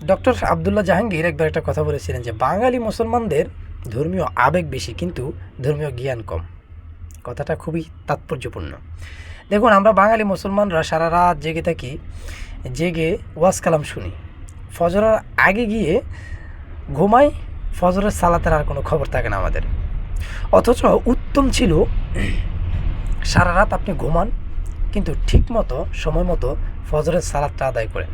Doctor Abdullah Jahangir একবার একটা কথা বলেছিলেন যে বাঙালি মুসলমানদের ধর্মীয় আবেগ বেশি কিন্তু ধর্মীয় জ্ঞান কম। কথাটা খুবই তাৎপর্যপূর্ণ। দেখুন, আমরা বাঙালি মুসলমানরা সারা রাত জেগে থাকি, জেগে ওয়াজ কালাম শুনি, ফজরের আগে গিয়ে ঘুমাই, ফজরের সালাতের আর কোনো খবর থাকে না আমাদের। অথচ উত্তম ছিল সারা রাত আপনি ঘুমান কিন্তু ঠিক মতো সময় মতো ফজরের সালাতটা আদায় করেন।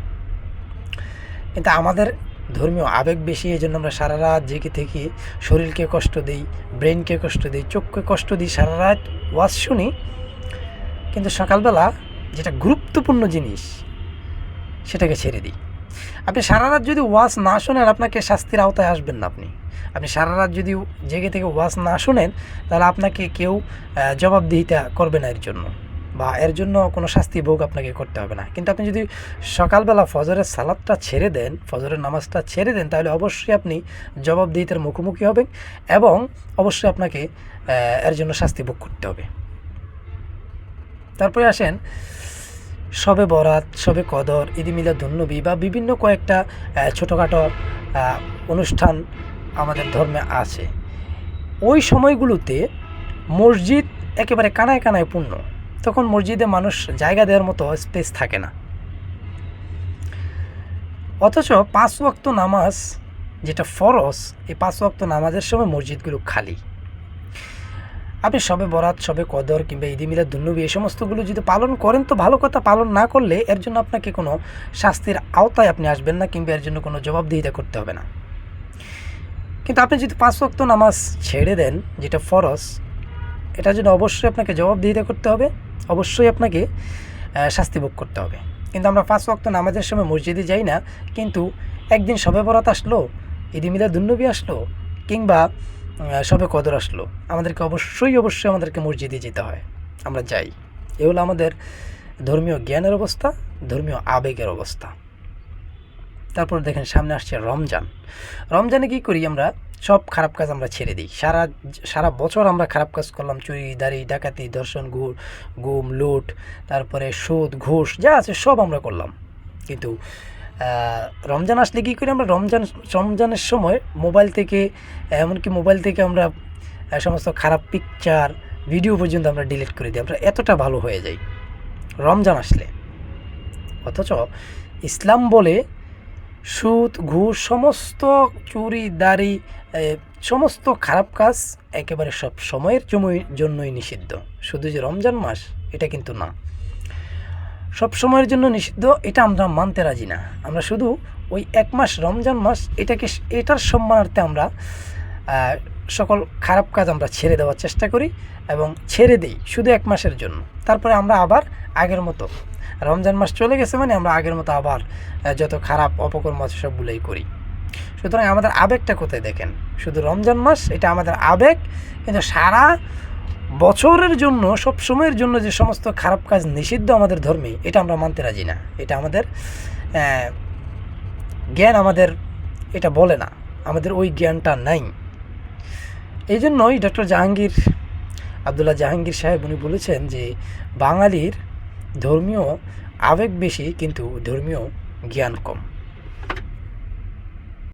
কিন্তু আমাদের ধর্মীয় আবেগ বেশি, এই জন্য আমরা সারা রাত জেগে থেকে শরীরকে কষ্ট দিই, ব্রেনকে কষ্ট দিই, চোখকে কষ্ট দিই, সারা রাত ওয়াজ শুনি, কিন্তু সকালবেলা যেটা গুরুত্বপূর্ণ জিনিস সেটাকে ছেড়ে দিই। আপনি সারা রাত যদি ওয়াজ না শোনেন, আপনাকে শাস্তির আওতায় আসবেন না। আপনি সারা রাত যদি জেগে থেকে ওয়াজ না শোনেন, তাহলে আপনাকে কেউ জবাবদিহিতা করবে না এর জন্য, বা এর জন্য কোনো শাস্তি ভোগ আপনাকে করতে হবে না। কিন্তু আপনি যদি সকালবেলা ফজরের সালাতটা ছেড়ে দেন, ফজরের নামাজটা ছেড়ে দেন, তাহলে অবশ্যই আপনি জবাবদিহিতার মুখোমুখি হবেন এবং অবশ্যই আপনাকে এর জন্য শাস্তি ভোগ করতে হবে। তারপরে আসেন শবে বরাত, শবে কদর, ঈদ মিলাদুন্নবী বা বিভিন্ন কয়েকটা ছোটোখাটো অনুষ্ঠান আমাদের ধর্মে আছে। ওই সময়গুলোতে মসজিদ একেবারে কানায় কানায় পূর্ণ, তখন মসজিদে মানুষ জায়গা দেওয়ার মতো স্পেস থাকে না। অথচ 5 ওয়াক্ত নামাজ যেটা ফরজ, এই 5 ওয়াক্ত নামাজের সময় মসজিদগুলো খালি। আপনি শবে বরাত, শবে কদর কিংবা ঈদ মিলাদুন্নবী এই সমস্তগুলো যদি পালন করেন তো ভালো কথা, পালন না করলে এর জন্য আপনাকে কোনো শাস্তির আওতায় আপনি আসবেন না, কিংবা এর জন্য কোনো জবাবদিহিতা করতে হবে না। কিন্তু আপনি যদি 5 ওয়াক্ত নামাজ ছেড়ে দেন যেটা ফরজ, এটার জন্য অবশ্যই আপনাকে জবাবদিহিতা করতে হবে, অবশ্যই আপনাকে শাস্তি ভোগ করতে হবে। কিন্তু আমরা 5 ওয়াক্ত নামাজের সময় মসজিদে যাই না, কিন্তু একদিন শবে বরাত আসলো, ঈদ মিলাদুন্নবী আসলো কিংবা শবে কদর আসলো, আমাদেরকে অবশ্যই আমাদেরকে মসজিদে যেতে হয়, আমরা যাই। এ হলো আমাদের ধর্মীয় জ্ঞানের অবস্থা, ধর্মীয় আবেগের অবস্থা। তারপর দেখেন সামনে আসছে রমজান। রমজানে কী করি আমরা? সব খারাপ কাজ আমরা ছেড়ে দিই। সারা বছর আমরা খারাপ কাজ করলাম, চুরি, দাড়ি, ডাকাতি, ধর্ষণ, গুম, লুট, তারপরে সুদ, ঘুষ, যা আছে সব আমরা করলাম। কিন্তু রমজান আসলে কী করি আমরা? রমজানের সময় মোবাইল থেকে, এমনকি মোবাইল থেকে আমরা সমস্ত খারাপ পিকচার, ভিডিও পর্যন্ত আমরা ডিলিট করে দিই। আমরা এতটা ভালো হয়ে যাই রমজান আসলে। অথচ ইসলাম বলে সুদ, ঘুষ, সমস্ত চুরি, দাড়ি, সমস্ত খারাপ কাজ একেবারে সব সময়ের জন্যই নিষিদ্ধ। শুধু যে রমজান মাস এটা কিন্তু না, সব সময়ের জন্য নিষিদ্ধ, এটা আমরা মানতে রাজি না। আমরা শুধু ওই 1 মাস রমজান মাস এটার সম্মানার্থে আমরা সকল খারাপ কাজ আমরা ছেড়ে দেওয়ার চেষ্টা করি এবং ছেড়ে দিই শুধু 1 মাসের জন্য। তারপরে আমরা আবার আগের মতো, রমজান মাস চলে গেছে মানে আমরা আগের মতো আবার যত খারাপ অপকর্ম আছে সবগুলোই করি। সুতরাং আমাদের আবেগটা কোথায় দেখেন? শুধু রমজান মাস এটা আমাদের আবেগ, কিন্তু সারা বছরের জন্য, সব সময়ের জন্য যে সমস্ত খারাপ কাজ নিষিদ্ধ আমাদের ধর্মে, এটা আমরা মানতে রাজি না। এটা আমাদের জ্ঞান আমাদের এটা বলে না, আমাদের ওই জ্ঞানটা নাই। এই জন্যই ডক্টর আবদুল্লাহ জাহাঙ্গীর সাহেব উনি বলেছেন যে বাঙালির ধর্মীয় আবেগ বেশি কিন্তু ধর্মীয় জ্ঞান কম।